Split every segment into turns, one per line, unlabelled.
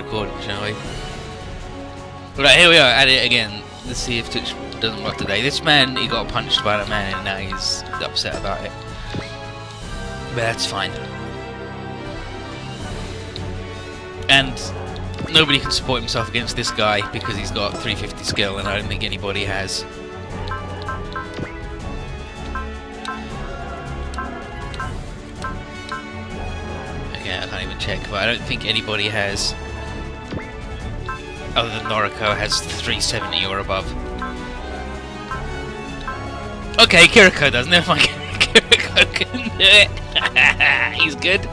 recording, shall we? Right, here we are at it again. Let's see if Twitch doesn't work today. This man, he got punched by a man and now he's upset about it. But that's fine. And nobody can support himself against this guy because he's got 350 skill and I don't think anybody has. Okay, I can't even check, but I don't think anybody has, other than Noriko, has 370 or above. Okay, Kiriko does. Never mind. Kiriko can do it. He's good.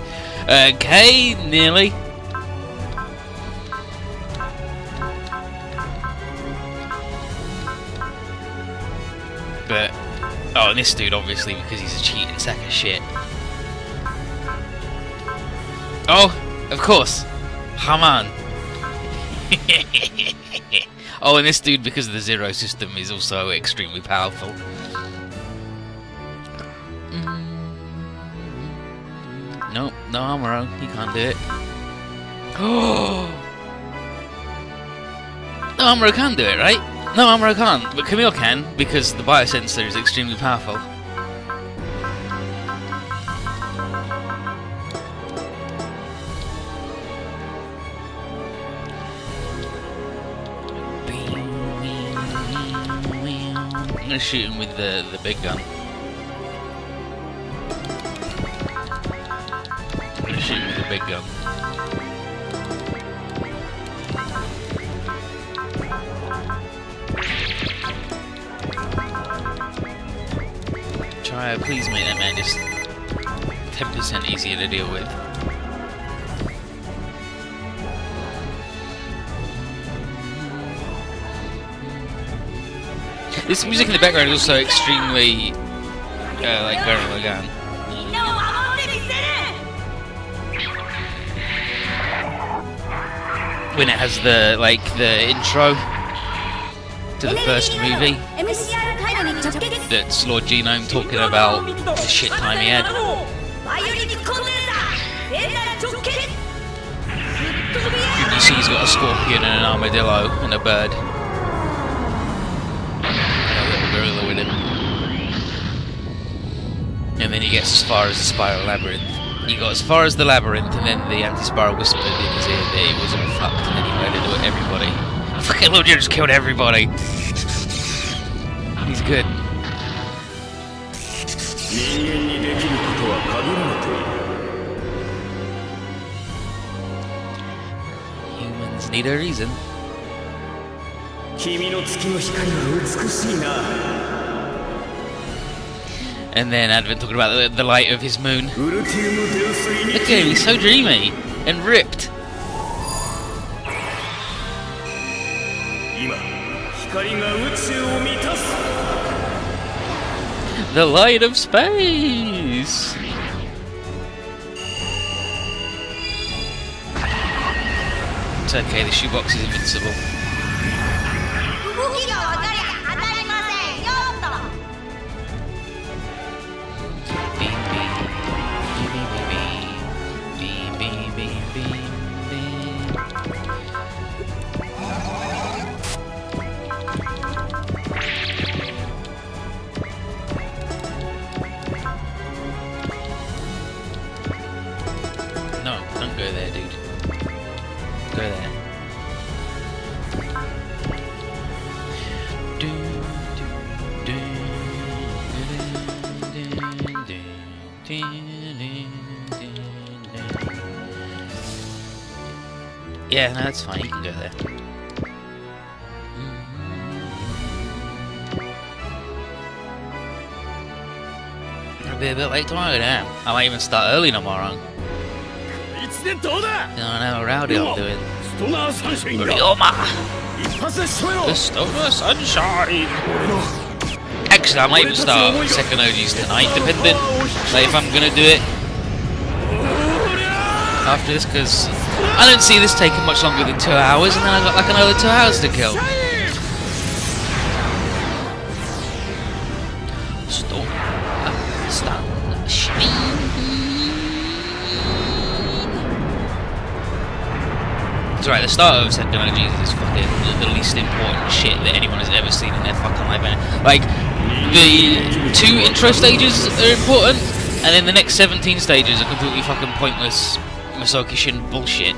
Okay, nearly. But oh, and this dude obviously because he's a cheating sack of shit. Oh, of course, Haman. Oh, and this dude because of the zero system is also extremely powerful. Nope, no Amuro, he can't do it. Oh, no Amuro can do it, right? No, Amuro can't, but Camille can, because the biosensor is extremely powerful. I'm gonna shoot him with the big gun. I'm gonna shoot him with the big gun. Please make that man just 10% easier to deal with. This music in the background is also extremely like Gurren Lagann. When it has the the intro to the first movie. That's Lord Genome talking about the shit time he had. You see he's got a scorpion and an armadillo and a bird. And a little gorilla with him. And then he gets as far as the spiral labyrinth. He got as far as the labyrinth and then the anti-spiral whispered in his ear that he was all fucked and then he murdered everybody. Fucking Lord Genome just killed everybody. He's good. Humans need a reason. And then Advent talking about the light of his moon. Look at him, he's so dreamy and ripped. The light of space! It's okay, the shoebox is invincible. No, don't go there, dude. Go there. Yeah, no, that's fine. You can go there. It'll be a bit late tomorrow, damn. I might even start early tomorrow. I don't know how rowdy I'm doing. Ryoma! The Stoner Sunshine! Actually, I might even start second OGs tonight, depending if I'm gonna do it after this, because I don't see this taking much longer than 2 hours, and then I've got like another 2 hours to kill. It's right, the start of Second OG is fucking the least important shit that anyone has ever seen in their fucking life. Like, the 2 intro stages are important, and then the next 17 stages are completely fucking pointless Masaaki Shin bullshit.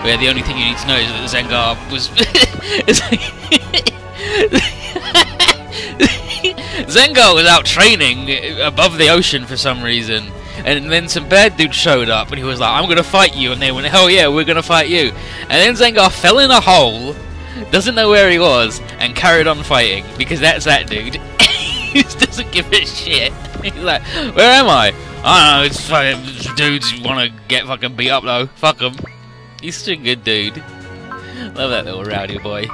Where the only thing you need to know is that Zengar was... Zengar was out training above the ocean for some reason. And then some bad dude showed up and he was like, I'm gonna fight you, and they went, hell yeah, we're gonna fight you. And then Zengar fell in a hole, doesn't know where he was, and carried on fighting, because that's that dude. He just doesn't give a shit. He's like, where am I? I don't know, it's fucking dudes wanna get fucking beat up though, fuck them. He's such a good dude. Love that little rowdy boy.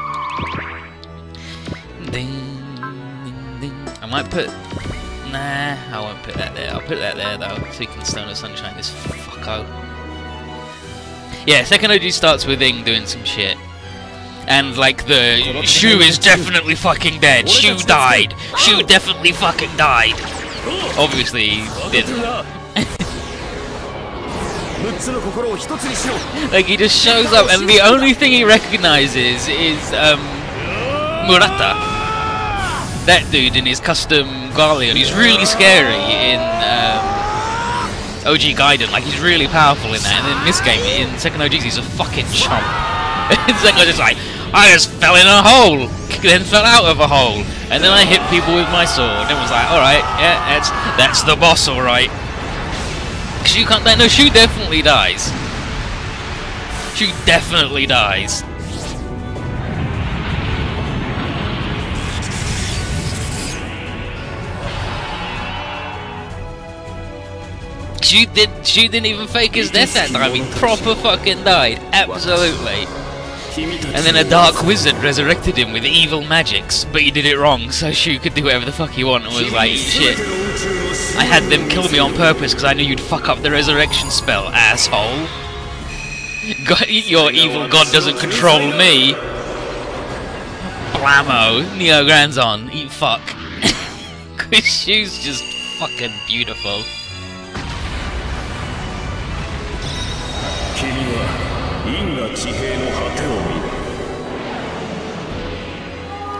Ding, ding, ding. I might put... Nah, I won't put that there. I'll put that there though, so you can Stone of Sunshine this fucko. Yeah, Second OG starts with Ing doing some shit. And like the Shu is definitely fucking dead. Shu died. Shu definitely fucking died. Obviously he didn't. Like he just shows up and the only thing he recognizes is Murata. That dude in his custom Galleon. He's really scary in OG Gaiden, like he's really powerful in that, and in this game, in Second OG, he's a fucking chump. It's like, just like, I just fell in a hole, then fell out of a hole, and then I hit people with my sword, and it was like, alright, yeah, that's the boss, alright. Shu can't die, no, Shu definitely dies. Shu definitely dies. Shu didn't even fake his death that time, he proper fucking died, absolutely. And then a dark wizard resurrected him with evil magics, but he did it wrong, so Shu could do whatever the fuck he wanted and was like, shit. I had them kill me on purpose because I knew you'd fuck up the resurrection spell, asshole. God, your evil god doesn't control me. Blammo, Neo Grandson, eat fuck. Cause Shu's just fucking beautiful.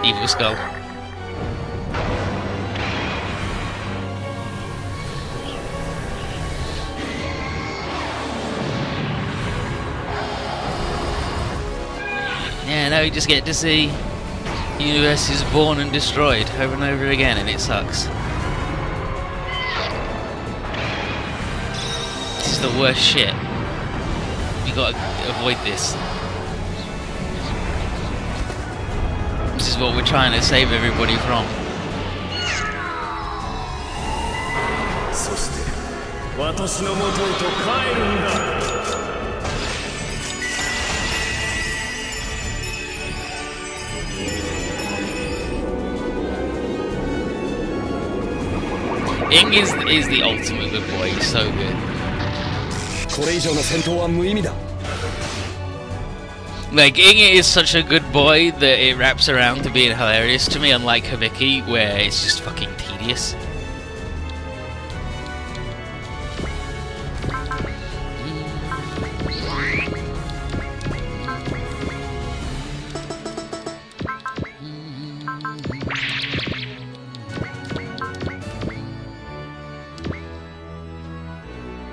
Evil skull. Yeah, now you just get to see universe is born and destroyed over and over again, and it sucks. This is the worst shit. You gotta avoid this. This is what we're trying to save everybody from. Ing is the ultimate good boy, he's so good. Like, Ing is such a good boy that it wraps around to being hilarious to me, unlike Hibiki, where it's just fucking tedious.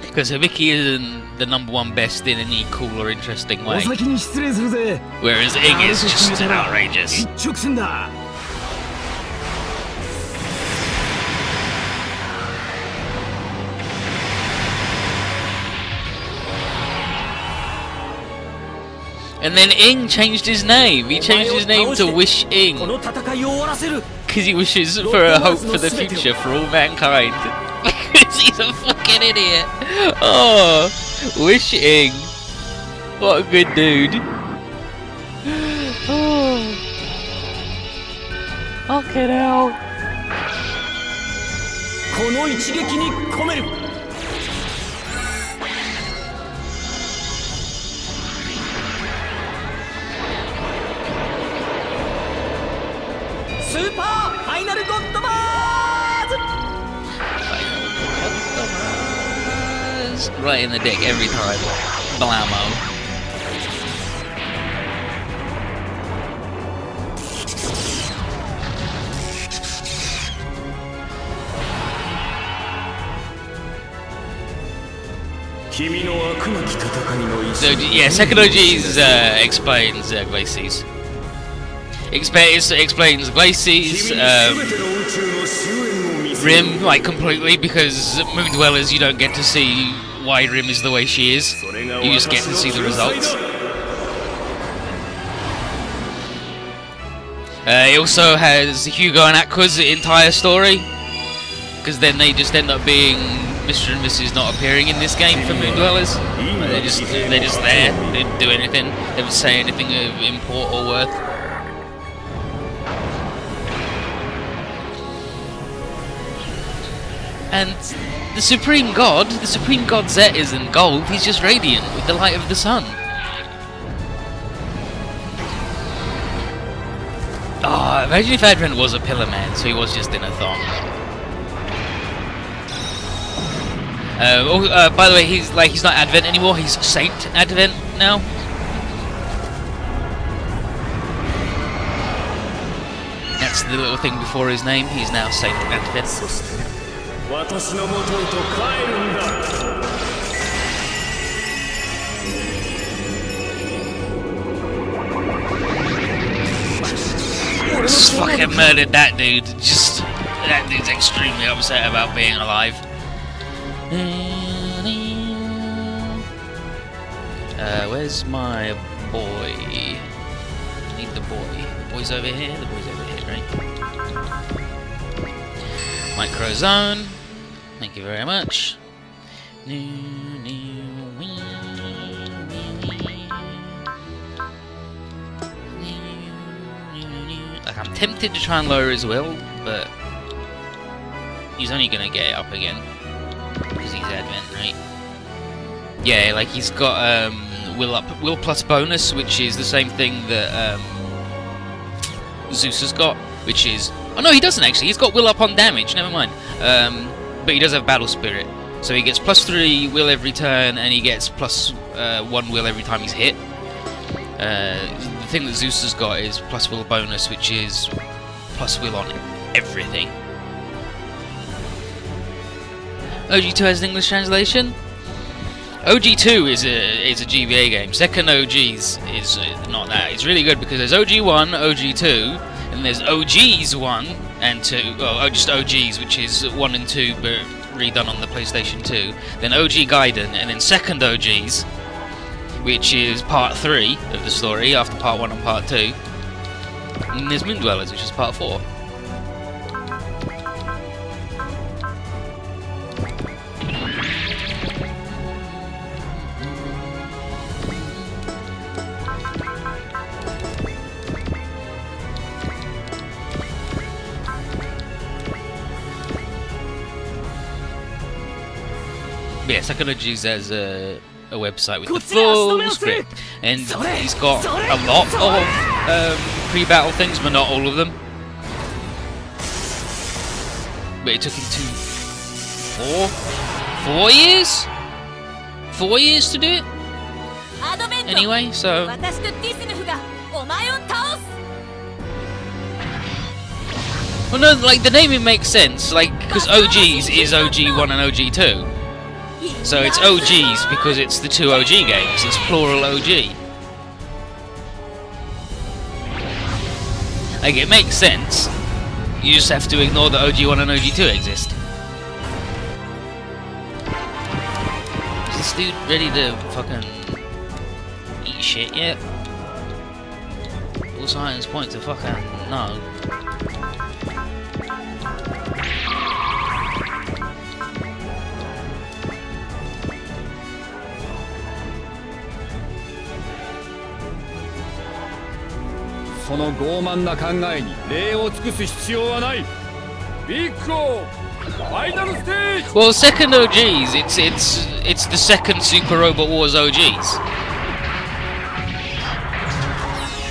Because Hibiki isn't the #1 best in any cool or interesting way. Whereas Ing is just outrageous. And then Ing changed his name. He changed his name to Wish Ing. Because he wishes for a hope for the future for all mankind. Because he's a fucking idiot. Oh, Wish Ing. What a good dude. Oh. Fucking hell.
Super Final Godmas!
Right in the dick every time. Blammo. So yeah, second OG's explains Glacies. Explains Glacies, Rim like completely, because Moon Dwellers you don't get to see why Rim is the way she is. You just get to see the results. It also has Hugo and Aqua's entire story, because then they just end up being Mr. and Mrs. not appearing in this game for Moon Dwellers. They're just there. They didn't do anything. They didn't say anything of import or worth. And the Supreme God Zet isn't gold. He's just radiant with the light of the sun. Oh, imagine if Advent was a pillar man, so he was just in a thong. By the way, he's not Advent anymore. He's Saint Advent now. That's the little thing before his name. He's now Saint Advent. Just fucking murdered that dude. That dude's extremely upset about being alive. Where's my boy? I need the boy. The boy's over here. The boy's over here, right? Microzone. Thank you very much. Like, I'm tempted to try and lower his will, but he's only gonna get it up again because he's Advent, right? Yeah, like he's got will plus bonus, which is the same thing that Zeus has got, which is oh no, he doesn't actually. He's got will up on damage. Never mind. But he does have battle spirit, so he gets +3 will every turn, and he gets +1 will every time he's hit. The thing that Zeus has got is plus will bonus, which is plus will on everything. OG2 has an English translation. OG2 is a GBA game. Second OG's is not that. It's really good because there's OG1, OG2, and there's OGs 1 and 2. Well, just OGs, which is 1 and 2, but redone on the PlayStation 2. Then OG Gaiden, and then second OGs, which is part 3 of the story after part 1 and part 2. And there's Moon Dwellers, which is part 4. Yeah, Second OGs has a website with the full script, and he's got a lot of pre-battle things, but not all of them. But it took him 4 years? 4 years to do it? Anyway, so... Well no, like the naming makes sense, like, because OGs is OG1 and OG2. So it's OGs because it's the 2 OG games, it's plural OG. Like, it makes sense. You just have to ignore that OG1 and OG2 exist. Is this dude ready to fucking eat shit yet? All signs point to fucking no. Well, second OGs, it's the second Super Robot Wars OGs,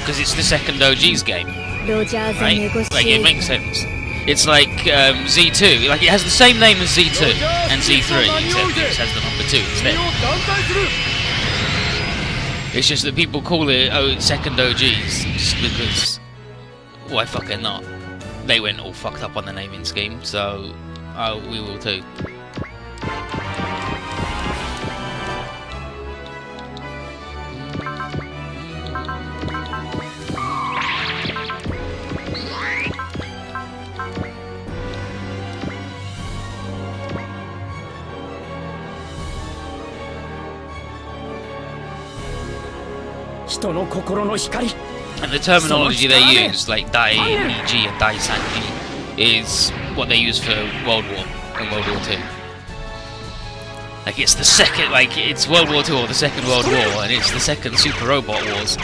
because it's the second OGs game, right? Like, it makes sense. It's like Z2, like it has the same name as Z2 and Z3, except it just has the number 2 instead. It's just that people call it second OGs just because why fucking not? They went all fucked up on the naming scheme, so we will too. And the terminology they use, like Dai Niji and Dai Sanji, is what they use for World War and World War II. Like it's the second, like it's World War II or the Second World War, and it's the second Super Robot Wars.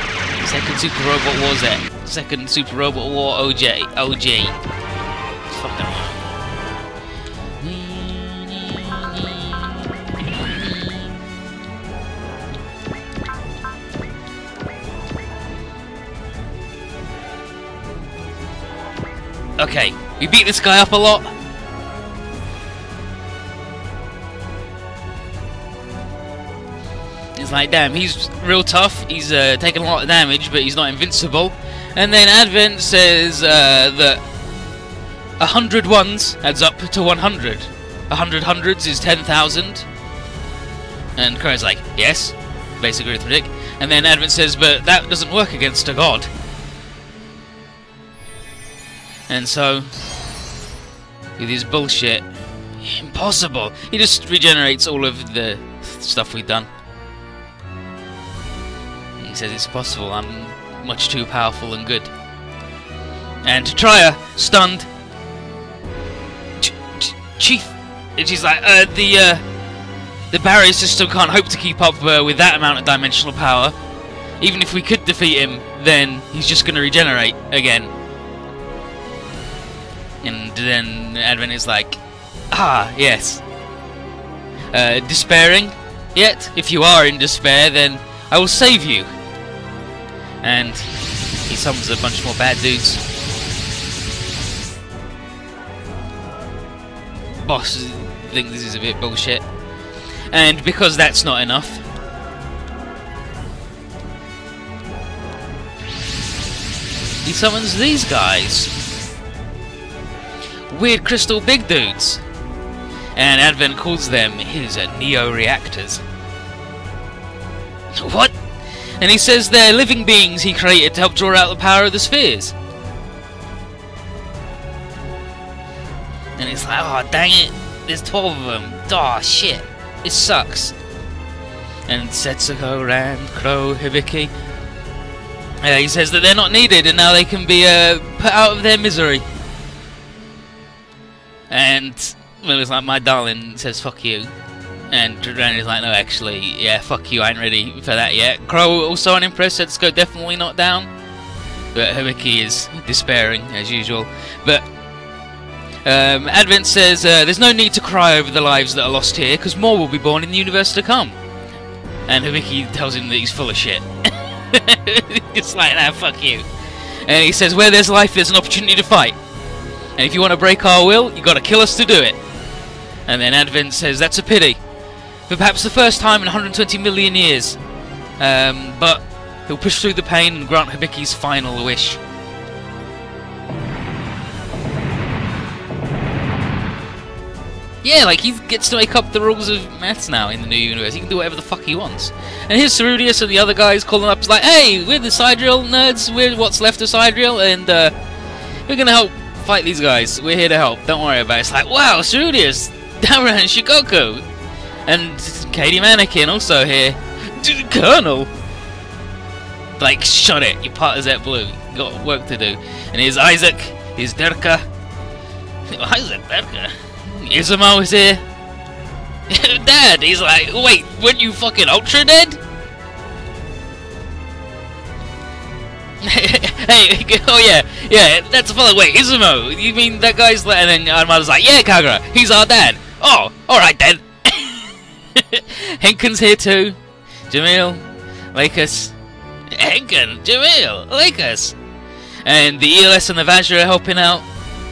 Second Super Robot Wars there. Second Super Robot War OG. Fuck them. Okay, we beat this guy up a lot. It's like, damn, he's real tough, he's taking a lot of damage, but he's not invincible. And then Advent says that 100 ones adds up to 100. 100 hundreds is 10,000. And Kuro's like, yes, basic arithmetic. And then Advent says, but that doesn't work against a god. And so, with his bullshit, impossible. He just regenerates all of the stuff we've done. He says it's possible, I'm much too powerful and good. And Traya, stunned, Chief, and she's like, the barrier system can't hope to keep up with that amount of dimensional power. Even if we could defeat him, then he's just going to regenerate again. And then Advent is like, ah, yes. Despairing? Yet, if you are in despair, then I will save you. And he summons a bunch more bad dudes. Boss thinks this is a bit bullshit. And because that's not enough, he summons these guys. Weird crystal big dudes. And Advent calls them his Neo-Reactors. What? And he says they're living beings he created to help draw out the power of the spheres. And it's like, oh dang it, there's 12 of them. Oh shit, it sucks. And Setsuko, Rand, Crow, Hibiki, he says that they're not needed and now they can be put out of their misery. And well, it's like, my darling says fuck you. And Rand is like, no, actually, yeah, fuck you, I ain't ready for that yet. Crow also unimpressed, Setsuko definitely not down. But Hibiki is despairing, as usual. But Advent says there's no need to cry over the lives that are lost here, because more will be born in the universe to come. And Hibiki tells him that he's full of shit. It's like, nah, fuck you. And he says, where there's life, there's an opportunity to fight. And if you want to break our will, you gotta kill us to do it. And then Advent says, that's a pity. For perhaps the first time in 120 million years. But he'll push through the pain and grant Hibiki's final wish. Yeah, like he gets to make up the rules of maths now in the new universe. He can do whatever the fuck he wants. And here's Cerudius and the other guys calling up. It's like, hey, we're the Sidereal nerds. We're what's left of Sidereal, and we're gonna help fight these guys. We're here to help. Don't worry about it. It's like, wow, Cerudius, Dara and Shikoku. And Katie Mannequin also here. Colonel! Like, shut it. You're part of Zet Blue. You got work to do. And here's Isaac. Here's Derka. Isaac, Derka. Izumo is here. Dad! He's like, wait, weren't you fucking Ultra dead? Hey, oh yeah, that's a follow. Wait, Izumo, you mean that guy's like, and then Armada's like, yeah, Kagura, he's our dad. Oh, alright then. Henken's here too. Jamil, Lakers. Henken, Jamil, Lakers. And the ELS and the Vajra are helping out.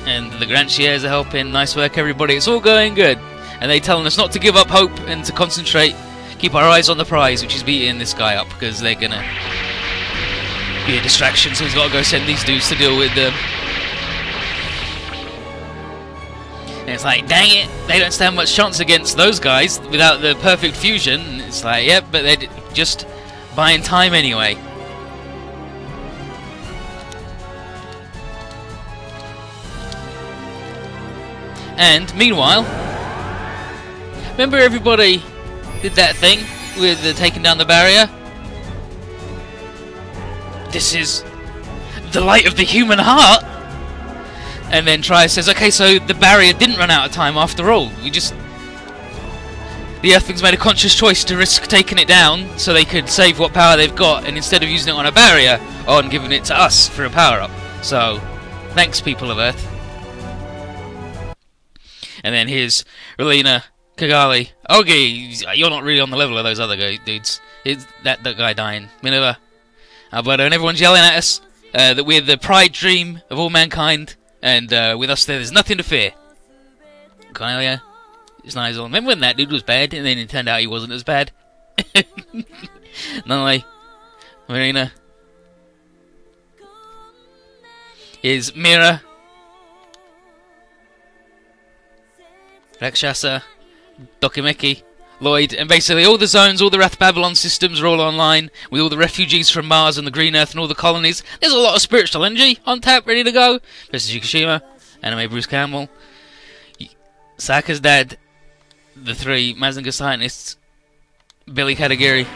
And the Grantiers are helping. Nice work, everybody. It's all going good. And they're telling us not to give up hope and to concentrate. Keep our eyes on the prize, which is beating this guy up, because they're gonna be a distraction. So we've got to go send these dudes to deal with them. And it's like, dang it, they don't stand much chance against those guys without the perfect fusion. And it's like, yep, but they're just buying time anyway. And meanwhile, remember everybody did that thing with taking down the barrier? this is the light of the human heart. And then Trier says, okay, so the barrier didn't run out of time after all. The Earthlings made a conscious choice to risk taking it down so they could save what power they've got, and instead of using it on a barrier, on giving it to us for a power-up. So, thanks, people of Earth. And then here's Relina, Kigali. Okay, you're not really on the level of those other dudes. Is that guy dying? Minerva, Alberto, and everyone's yelling at us that we're the pride dream of all mankind, and with us there's nothing to fear. Cornelia, it's nice. Remember when that dude was bad, and then it turned out he wasn't as bad? Nonetheless, Marina is Mira, Rakshasa, Dokimeki, Lloyd, and basically all the zones, all the Wrath Babylon systems are all online, with all the refugees from Mars and the Green Earth and all the colonies. There's a lot of spiritual energy on tap, ready to go. This is Yukishima, Anime Bruce Campbell, Saka's dad, the three Mazinger scientists, Billy Kadagiri,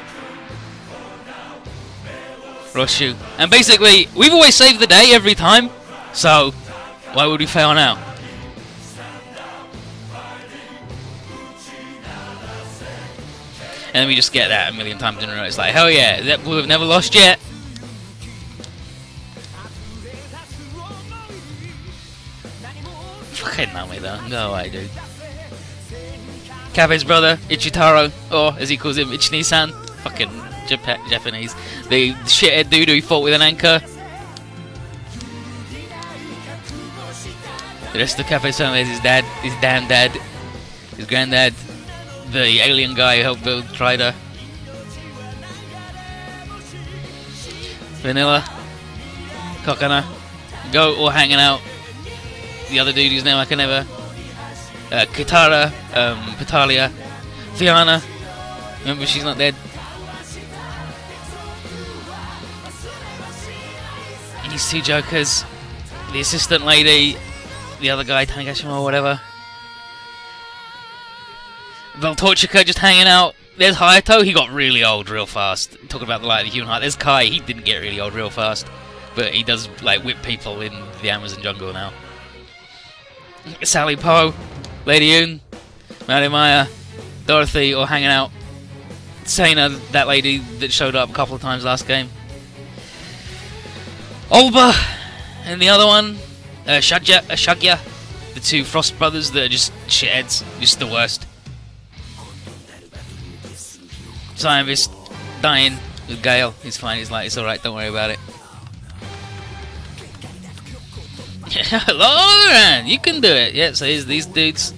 Roshu. And basically, we've always saved the day every time, so why would we fail now? And then we just get that a million times in a row. It's like, hell yeah, we've never lost yet. Fucking Nami though, go away, dude. Kabe's brother, Ichitaro, or as he calls him, Ichini-san. Fucking Japanese. The shithead dude who he fought with an anchor. The rest of the Cafe family is his dad, his damn dad, his granddad, the alien guy who helped build Trider. Vanilla, Kokana, Go all hanging out. The other dude whose name I can never. Kitara, Petalia, Fiona. Remember, she's not dead. These two jokers, the assistant lady, the other guy, Tanigashima or whatever. Veltorchika just hanging out. There's Hayato, he got really old real fast. Talking about the light of the human heart. There's Kai, he didn't get really old real fast. But he does like whip people in the Amazon jungle now. Sally Poe, Lady Yoon, Mary Maya, Dorothy all hanging out. Sana, that lady that showed up a couple of times last game. Olba and the other one, Shagya, the two Frost brothers that are just shitheads, just the worst. Scientist dying with Gale. He's fine. He's like, it's alright. Don't worry about it. Lauren, you can do it. Yeah. So here's these dudes: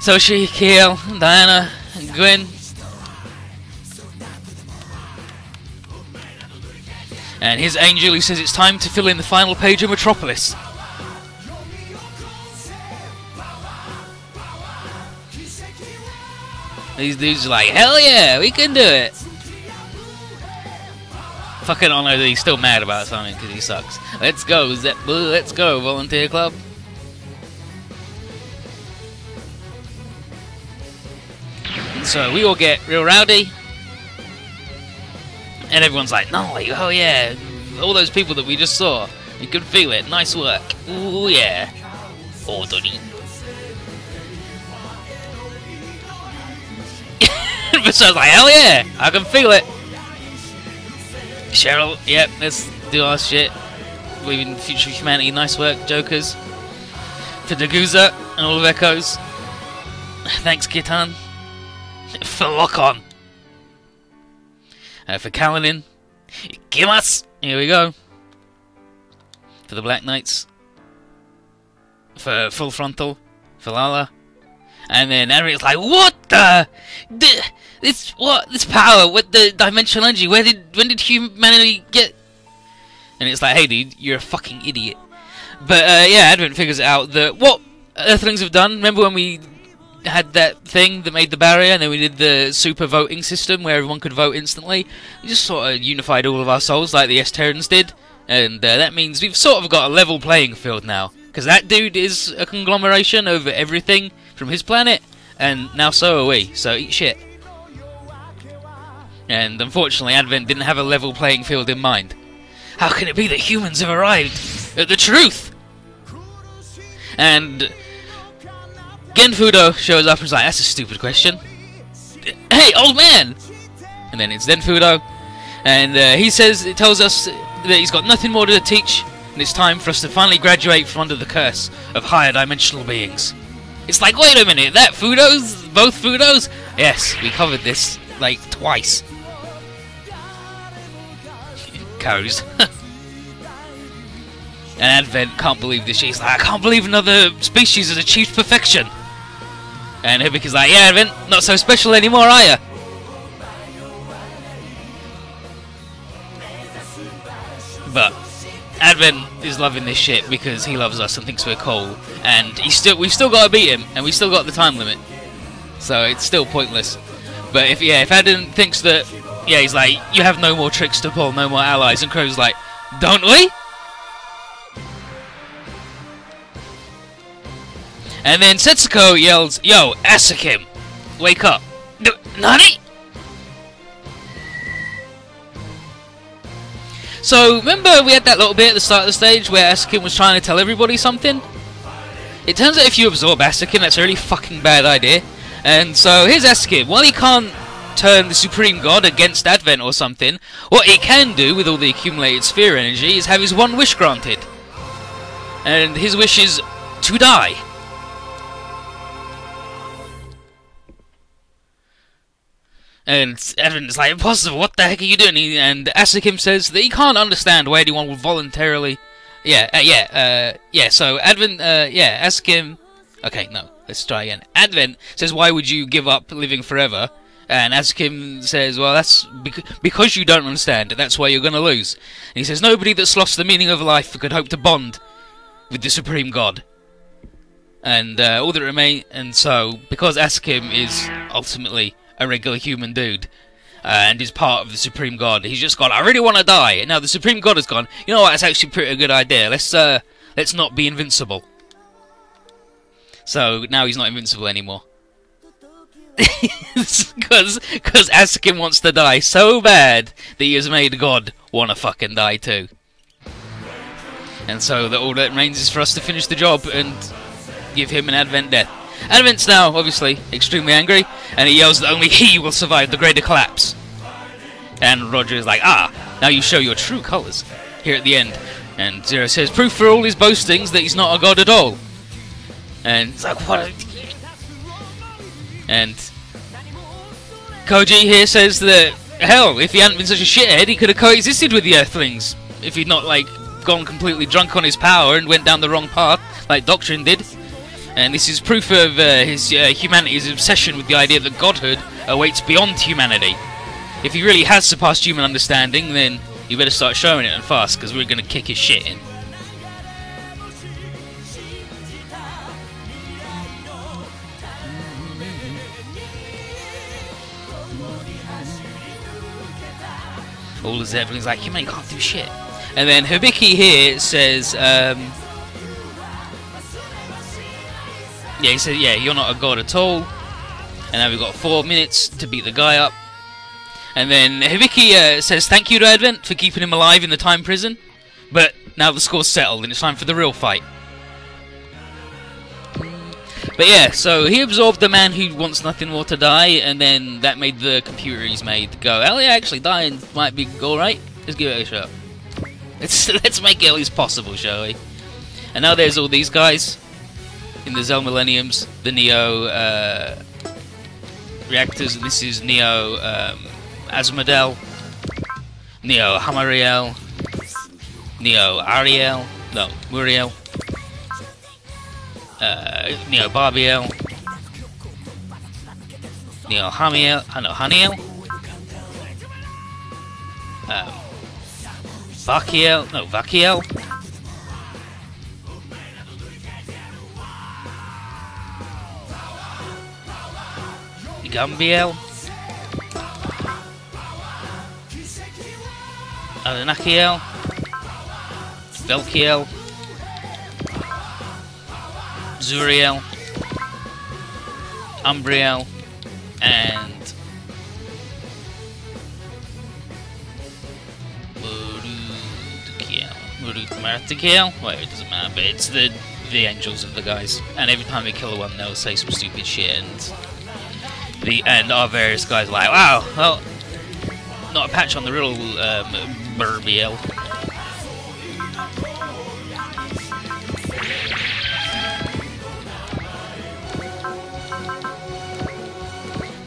Soshi, Kiel, Diana, and Gwen. And here's Angel, who says it's time to fill in the final page of Metropolis. These dudes are like, hell yeah, we can do it. Fucking Ono, he's still mad about something because he sucks. Let's go, let's go, volunteer club. And so we all get real rowdy. And everyone's like, no, oh yeah, all those people that we just saw, you can feel it, nice work. Ooh yeah. Odori. But so I was like, hell yeah, I can feel it. Cheryl, yep, let's do our shit. Leaving future humanity, nice work, Jokers. For Daguza and all of Echoes. Thanks, Kitan. For Lock-On. For Kaladin. Ikimasu! Here we go. For the Black Knights. For Full Frontal. For Lala. And then everyone's like, what the? This power, what the dimensional energy? When did humanity get? And it's like, hey dude, you're a fucking idiot. But yeah, Advent figures out that what Earthlings have done. Remember when we had that thing that made the barrier, and then we did the super voting system where everyone could vote instantly? We just sort of unified all of our souls like the S-Terrans did, and that means we've sort of got a level playing field now. Because that dude is a conglomeration of everything from his planet, and now so are we, so eat shit. And unfortunately Advent didn't have a level playing field in mind. How can it be that humans have arrived at the truth? And Genfudo shows up and is like, that's a stupid question. Hey, old man! And then it's Zenfudo, and he tells us that he's got nothing more to teach, and it's time for us to finally graduate from under the curse of higher dimensional beings. It's like, wait a minute, that Fudos? Both Fudos? Yes, we covered this, like, twice. Cows. And Advent can't believe this. She's like, I can't believe another species has achieved perfection. And Hibika's like, yeah, Advent, not so special anymore, are ya? But Advent is loving this shit because he loves us and thinks we're cool, and we've still got to beat him, and we've still got the time limit, so it's still pointless. But if Advent thinks that, yeah, he's like, you have no more tricks to pull, no more allies, and Crow's like, don't we? And then Setsuko yells, yo, Asukim, wake up. Nani? So, remember we had that little bit at the start of the stage where Asukin was trying to tell everybody something? It turns out if you absorb Asukin, that's a really fucking bad idea. And so, here's Asukin. While he can't turn the Supreme God against Advent or something, what he can do with all the accumulated sphere energy is have his one wish granted. And his wish is to die. And Advent is like, impossible, what the heck are you doing? And Asukim says that he can't understand why anyone would voluntarily... so Advent, Asukim... Okay, no, let's try again. Advent says, why would you give up living forever? And Asukim says, well, that's because you don't understand, that's why you're going to lose. And he says, nobody that's lost the meaning of life could hope to bond with the Supreme God. And all that remains... And so, because Asukim is ultimately a regular human dude, and is part of the Supreme God, he's just gone, I really want to die. And now the Supreme God has gone, you know what, that's actually a pretty good idea. Let's not be invincible. So now he's not invincible anymore. Because Asukin wants to die so bad that he has made God want to fucking die too. And so all that remains is for us to finish the job and give him an Advent death. Advent's now, obviously, extremely angry, and he yells that only he will survive the greater collapse. And Roger is like, now you show your true colours, here at the end. And Zero says, proof for all his boastings that he's not a god at all. And it's like, what? And Koji here says that, hell, if he hadn't been such a shithead, he could have coexisted with the Earthlings. If he'd not, like, gone completely drunk on his power and went down the wrong path, like Doctrine did. And this is proof of his humanity's obsession with the idea that godhood awaits beyond humanity. If he really has surpassed human understanding, then you better start showing it and fast, because we're going to kick his shit in. All is everything's like, humanity can't do shit. And then Hibiki here says, he said, you're not a god at all. And now we've got 4 minutes to beat the guy up. And then Hibiki says thank you to Advent for keeping him alive in the time prison. But now the score's settled and it's time for the real fight. But yeah, so he absorbed the man who wants nothing more to die, and then that made the computer he's made go, oh yeah, actually dying might be alright. Let's give it a shot. Let's make it at least possible, shall we? And now there's all these guys in the Zell Millenniums, the Neo reactors. This is Neo Asmodel, Neo Hamariel, Neo Ariel, no, Muriel, Neo Barbiel, Neo Hamiel, Haniel, Vakiel, no, Vakiel, Gambiel, Adanakiel, Velkiel, Zuriel, Umbriel, and kill? Wait, it doesn't matter, but it's the angels of the guys. And every time they kill one, they'll say some stupid shit, and our various guys are like, wow, well, not a patch on the real BL.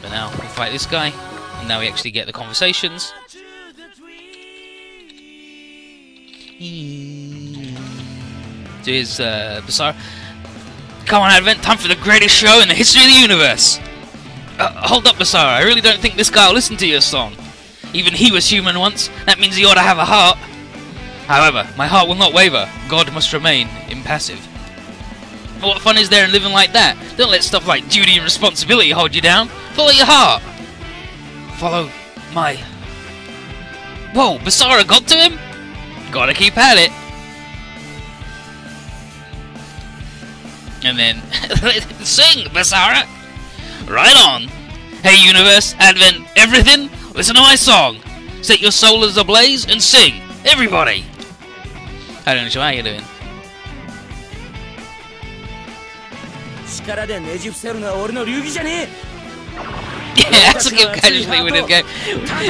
But now we fight this guy, and now we actually get the conversations. To his bizarre. Come on, Advent, time for the greatest show in the history of the universe! Hold up, Basara, I really don't think this guy will listen to your song. Even he was human once, that means he ought to have a heart. However, my heart will not waver. God must remain impassive. What fun is there in living like that? Don't let stuff like duty and responsibility hold you down. Follow your heart. Follow my... Whoa, Basara got to him? Gotta keep at it. And then, sing, Basara! Right on! Hey universe, Advent, everything, listen to my song! Set your soul as ablaze and sing! Everybody! I don't know how you're doing. Yeah, that's a good casually with him going.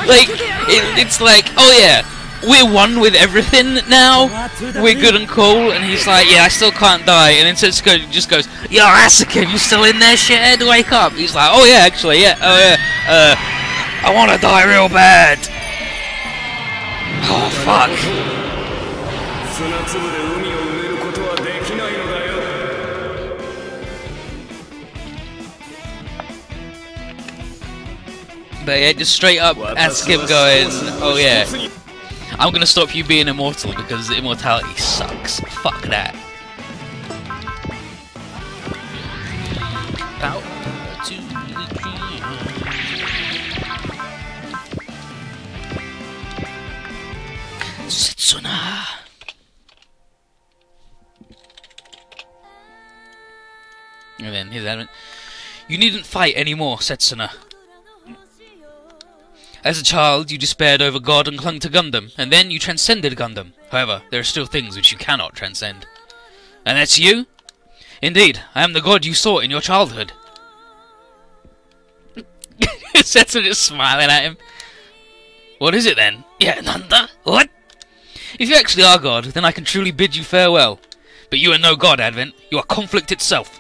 Like, it's like, oh yeah, we're one with everything now, we're good and cool, and he's like, yeah, I still can't die, and then Setsuko just goes, yo, Asuka, you still in there, shithead? Wake up! He's like, oh yeah, actually, yeah, oh yeah, I wanna die real bad! Oh, fuck. But yeah, just straight up ask him going, oh yeah, I'm gonna stop you being immortal because immortality sucks. Fuck that. Power to the dream. Setsuna. And then his adamant. You needn't fight anymore, Setsuna. As a child, you despaired over God and clung to Gundam, and then you transcended Gundam. However, there are still things which you cannot transcend. And that's you? Indeed, I am the God you saw in your childhood. Setsuna's just smiling at him. What is it then? Yeah, Nanda? What? If you actually are God, then I can truly bid you farewell. But you are no God, Advent. You are conflict itself.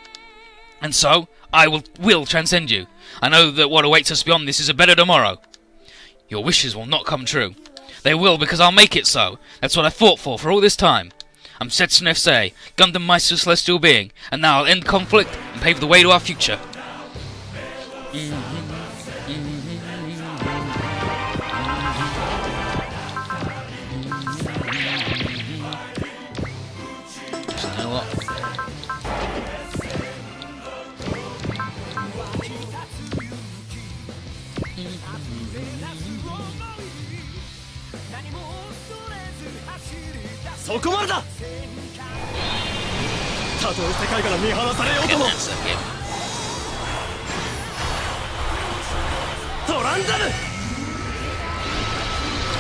And so, I will transcend you. I know that what awaits us beyond this is a better tomorrow. Your wishes will not come true. They will because I'll make it so. That's what I fought for all this time. I'm Setsuna F.S.A., Gundam Meister Celestial Being, and now I'll end conflict and pave the way to our future. You know what?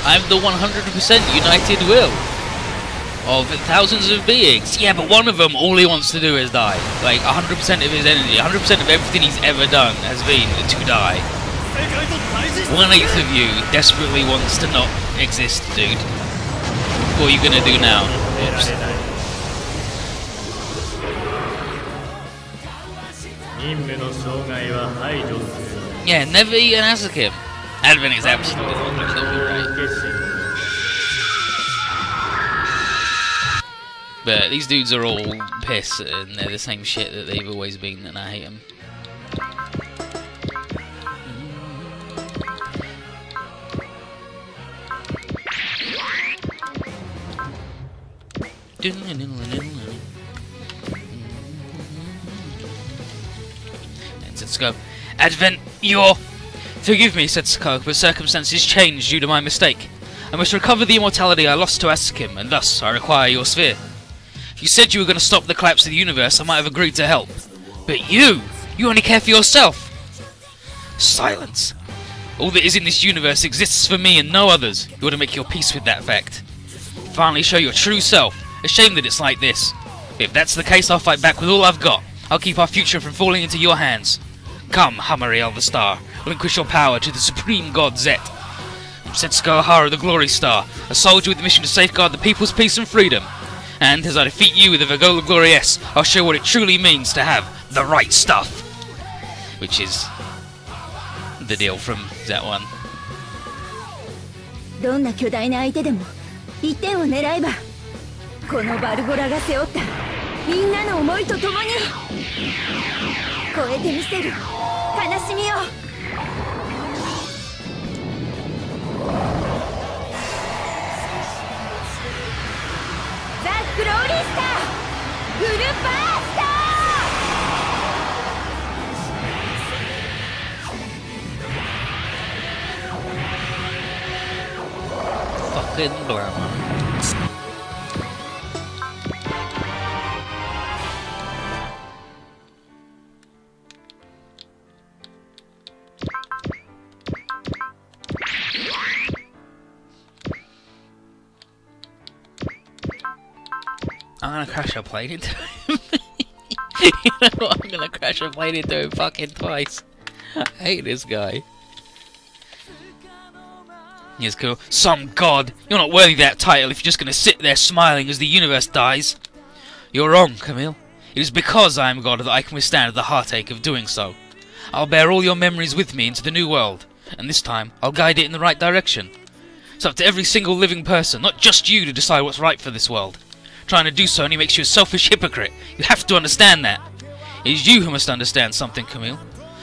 I'm the 100% united will of thousands of beings. Yeah, but one of them, all he wants to do is die. Like, 100% of his energy, 100% of everything he's ever done has been to die. 1/8 of you desperately wants to not exist, dude. What are you gonna do now? Oops. Yeah, never eat an Asuka. Advent is absolutely right. But these dudes are all piss, and they're the same shit that they've always been, and I hate them. And Setsuko, Advent, you're... Forgive me, Setsuko, but circumstances changed due to my mistake. I must recover the immortality I lost to Asuka, and thus I require your sphere. If you said you were going to stop the collapse of the universe, I might have agreed to help. But you only care for yourself. Silence. All that is in this universe exists for me and no others. You ought to make your peace with that fact. Finally show your true self. A shame that it's like this. If that's the case, I'll fight back with all I've got. I'll keep our future from falling into your hands. Come, Hamariel the Star. Relinquish your power to the supreme god Zet. I'm Setsuko Ohara the Glory Star, a soldier with the mission to safeguard the people's peace and freedom. And as I defeat you with the Virgola Glorious, I'll show what it truly means to have the right stuff. Which is the deal from that one.
どんな巨大な相手でも1点を狙えば、このバルゴラが背負ったみんなの思いとともに超えてみせる悲しみを。ザ・グローリースターフルバースター。
Fucking glamour. I'm gonna crash a plane into him. You know what? I'm gonna crash a plane into him fucking twice. I hate this guy. Yes, cool. Some god! You're not worthy of that title if you're just gonna sit there smiling as the universe dies. You're wrong, Camille. It is because I am God that I can withstand the heartache of doing so. I'll bear all your memories with me into the new world, and this time I'll guide it in the right direction. It's up to every single living person, not just you, to decide what's right for this world. Trying to do so only makes you a selfish hypocrite. You have to understand that. It is you who must understand something, Camille.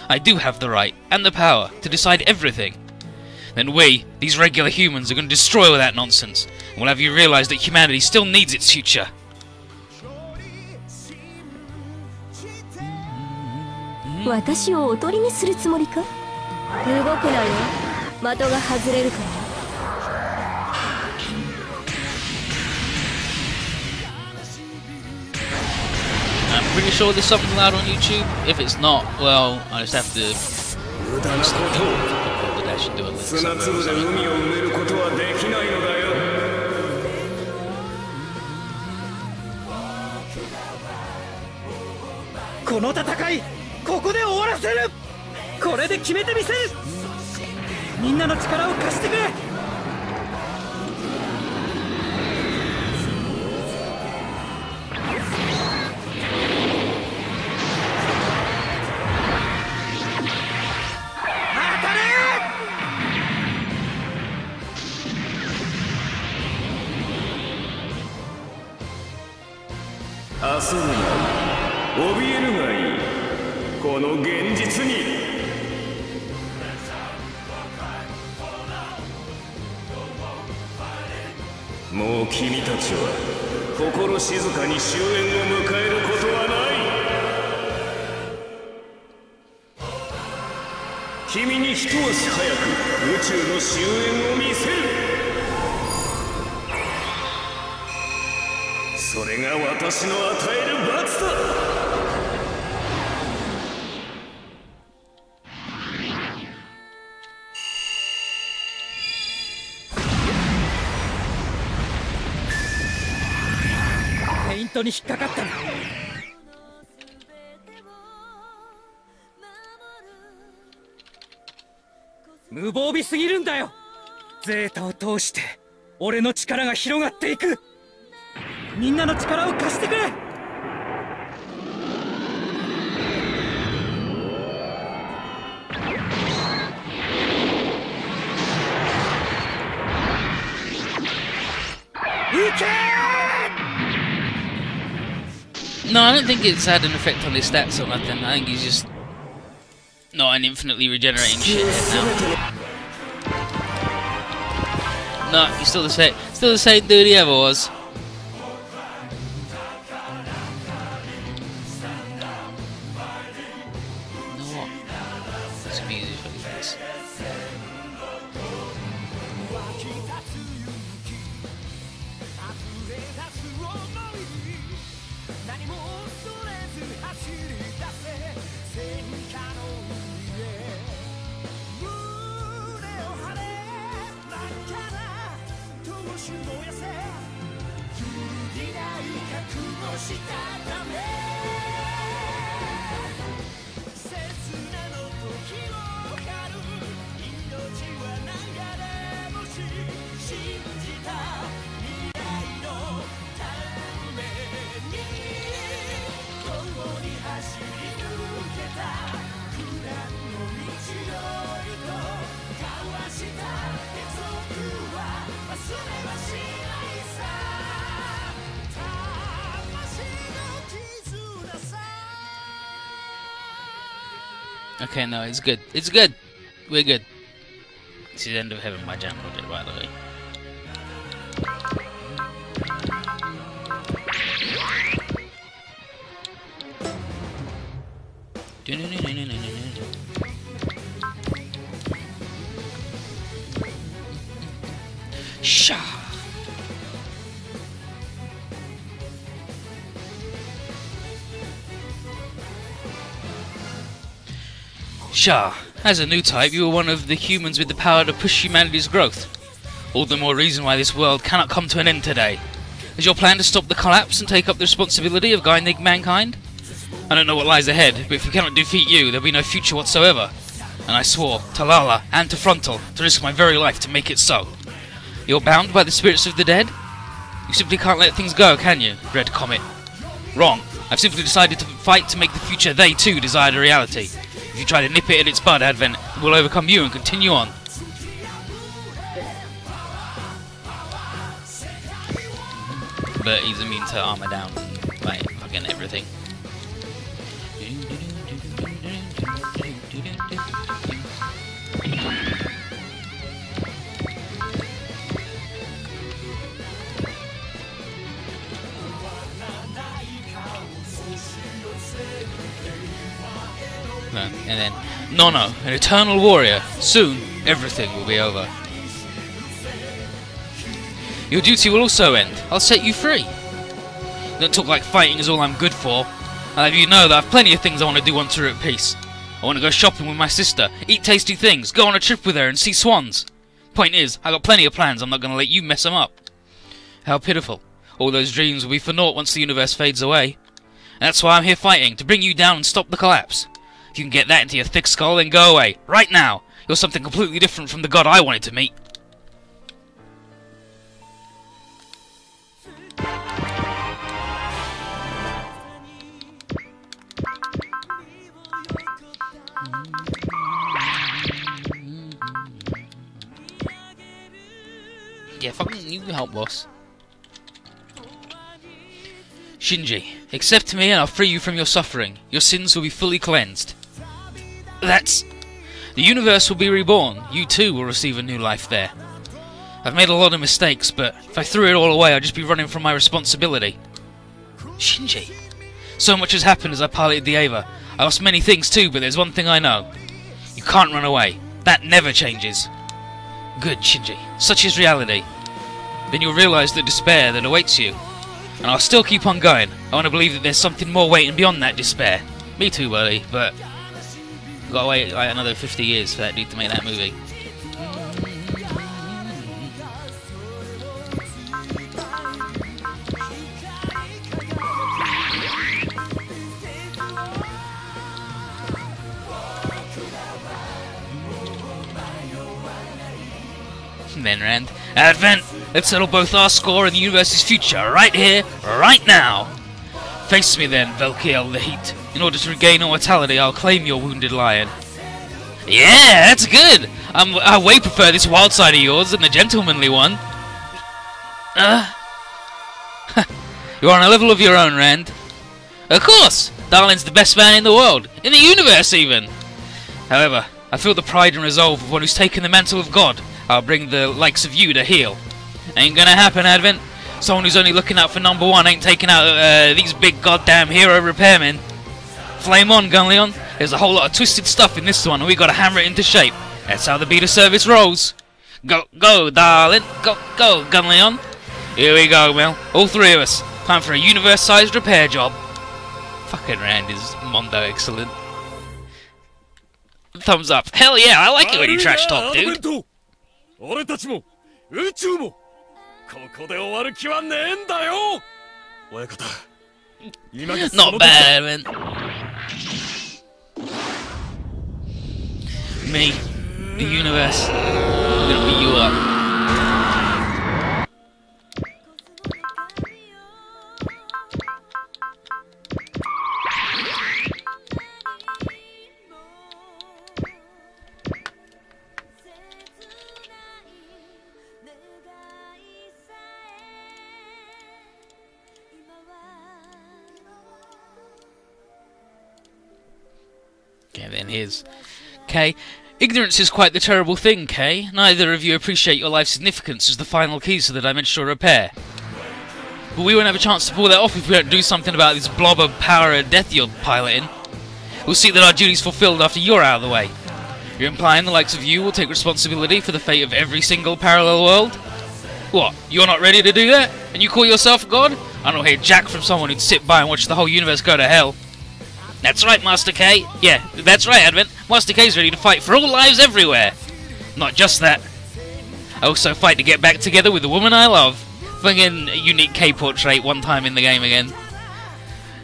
I do have the right, and the power, to decide everything. Then we, these regular humans, are going to destroy all that nonsense, and we'll have you realize that humanity still needs its future.
私をおとりにするつもりか？動くなよ。的が外れるから。
I'm pretty sure there's something allowed on YouTube. If it's not, well, I just have to do it with somewhere or something.
この戦い、ここで終わらせる。これで決めてみせる。みんなの力を貸してくれ。
焦るな、怯えるがいい。この現実に。もう君たちは心静かに終焉を迎えることはない。君に一足早く宇宙の終焉を見せる。それが私の与える罰だ。
フェイントに引っかかったな。無防備すぎるんだよ。ゼータを通して俺の力が広がっていく。みんなの力を貸してくれ。
No, I don't think it's had an effect on his stats or nothing. I think he's just not an infinitely regenerating shithead now. No, he's still the same dude he ever was. You know what? Let's be easy for this. Okay, no, it's good. It's good. We're good. This is End of Heaven by Jam Project, by the way. Sha. Shah, as a new type, you are one of the humans with the power to push humanity's growth. All the more reason why this world cannot come to an end today. Is your plan to stop the collapse and take up the responsibility of guiding mankind? I don't know what lies ahead, but if we cannot defeat you, there'll be no future whatsoever. And I swore, to Lala and to Frontal, to risk my very life to make it so. You're bound by the spirits of the dead? You simply can't let things go, can you, Red Comet? Wrong. I've simply decided to fight to make the future they too desire a reality. If you try to nip it in its bud, Advent, it will overcome you and continue on. But he's immune to armor down, like fucking everything. And then, Nono, an eternal warrior. Soon, everything will be over. Your duty will also end. I'll set you free. Don't talk like fighting is all I'm good for. I'll have you know that I've plenty of things I want to do once we're at peace. I want to go shopping with my sister, eat tasty things, go on a trip with her and see swans. Point is, I got plenty of plans, I'm not going to let you mess them up. How pitiful. All those dreams will be for naught once the universe fades away. And that's why I'm here fighting, to bring you down and stop the collapse. If you can get that into your thick skull, then go away, right now. You're something completely different from the god I wanted to meet. Yeah, fucking you help, boss. Shinji, accept me and I'll free you from your suffering. Your sins will be fully cleansed. That's... The universe will be reborn. You too will receive a new life there. I've made a lot of mistakes, but if I threw it all away, I'd just be running from my responsibility. Shinji. So much has happened as I piloted the Ava. I lost many things too, but there's one thing I know. You can't run away. That never changes. Good, Shinji. Such is reality. Then you'll realise the despair that awaits you. And I'll still keep on going. I want to believe that there's something more waiting beyond that despair. Me too, buddy, but... I've got to wait like another 50 years for that dude to make that movie. Then, Rand, Advent, let's settle both our score and the universe's future right here, right now. Face me then, Velkiel the Heat. In order to regain immortality, I'll claim your wounded lion. Yeah, that's good. I way prefer this wild side of yours than the gentlemanly one. You're on a level of your own, Rand. Of course, Darlin's the best man in the world, in the universe even. However, I feel the pride and resolve of one who's taken the mantle of God. I'll bring the likes of you to heel. Ain't gonna happen, Advent. Someone who's only looking out for number one ain't taking out these big goddamn hero repairmen. Flame on, Gunleon. There's a whole lot of twisted stuff in this one, and we gotta hammer it into shape. That's how the beta service rolls. Go, darling. Go, Gunleon. Here we go, Mel. All three of us. Time for a universe-sized repair job. Fucking Rand is Mondo excellent. Thumbs up. Hell yeah, I like it when you trash talk, dude. Not bad, man. Me, the universe, I'm gonna beat you up. Okay, then here's Kay. Ignorance is quite the terrible thing, Kay. Neither of you appreciate your life's significance as the final keys to the dimensional repair. But we won't have a chance to pull that off if we don't do something about this blob of power and death you're piloting. We'll see that our duty's fulfilled after you're out of the way. You're implying the likes of you will take responsibility for the fate of every single parallel world? What, you're not ready to do that? And you call yourself God? I don't hear jack from someone who'd sit by and watch the whole universe go to hell. That's right, Master K. Yeah, that's right, Advent. Master K's ready to fight for all lives everywhere. Not just that. I also fight to get back together with the woman I love. Fucking unique K portrait one time in the game again.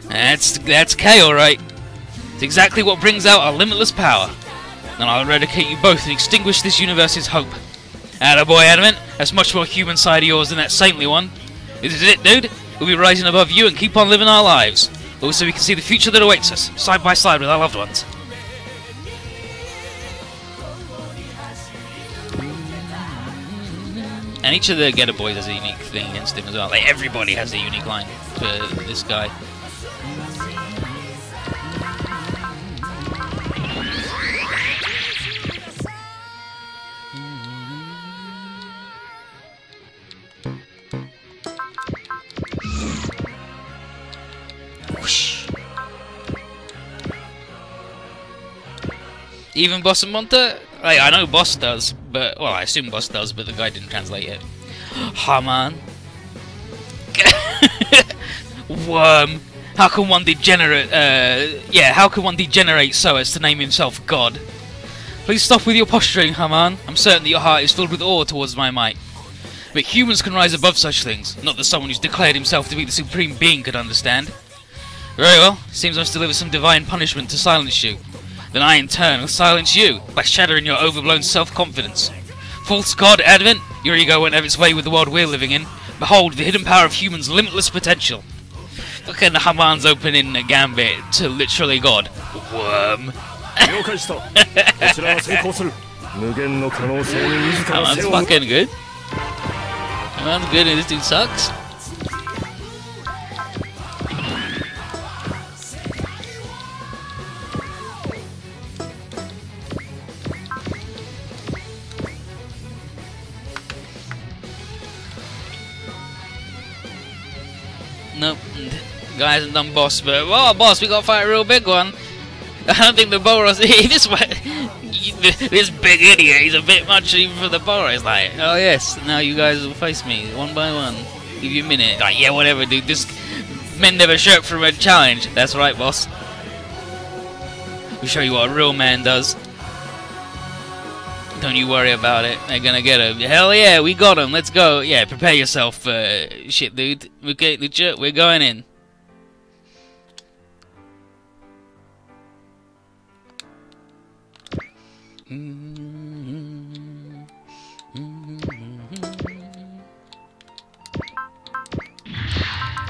That's K, alright. It's exactly what brings out our limitless power. And I'll eradicate you both and extinguish this universe's hope. Attaboy, Advent. That's much more human side of yours than that saintly one. This is it, dude. We'll be rising above you and keep on living our lives. Also, we can see the future that awaits us, side by side with our loved ones. And each of the Getter Boys has a unique thing against him as well. Like, everybody has a unique line for this guy. Even Boss and Monta? Like, I know Boss does, but... Well, I assume Boss does, but the guy didn't translate it. Haman. Worm. How can one degenerate... how can one degenerate so as to name himself God? Please stop with your posturing, Haman. I'm certain that your heart is filled with awe towards my might. But humans can rise above such things. Not that someone who's declared himself to be the supreme being could understand. Very well. Seems I must deliver some divine punishment to silence you. Then I, in turn, will silence you by shattering your overblown self-confidence. False god, Advent, your ego won't have its way with the world we're living in. Behold the hidden power of humans' limitless potential. Look at Haman's opening gambit to literally God. Worm. Haman's fucking good. Haman's good and this dude sucks. Nope, guy hasn't done boss, but well, boss, we gotta fight a real big one. I don't think the Boros. This big idiot, he's a bit much even for the Boros. Like, oh yes, now you guys will face me one by one. Give you a minute. Like, yeah, whatever, dude. This men never shirk from a challenge. That's right, boss. We'll show you what a real man does. Don't you worry about it. They're gonna get him. Hell yeah, we got him. Let's go. Yeah, prepare yourself, shit, dude. Okay, legit, we're going in.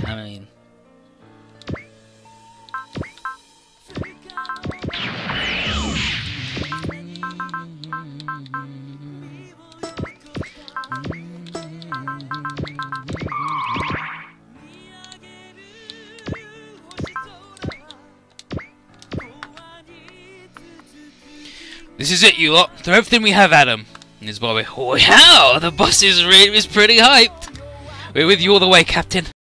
I mean... This is it, you lot. Throw everything we have at him. And his Bobby. Wow, the boss is pretty hyped. We're with you all the way, Captain.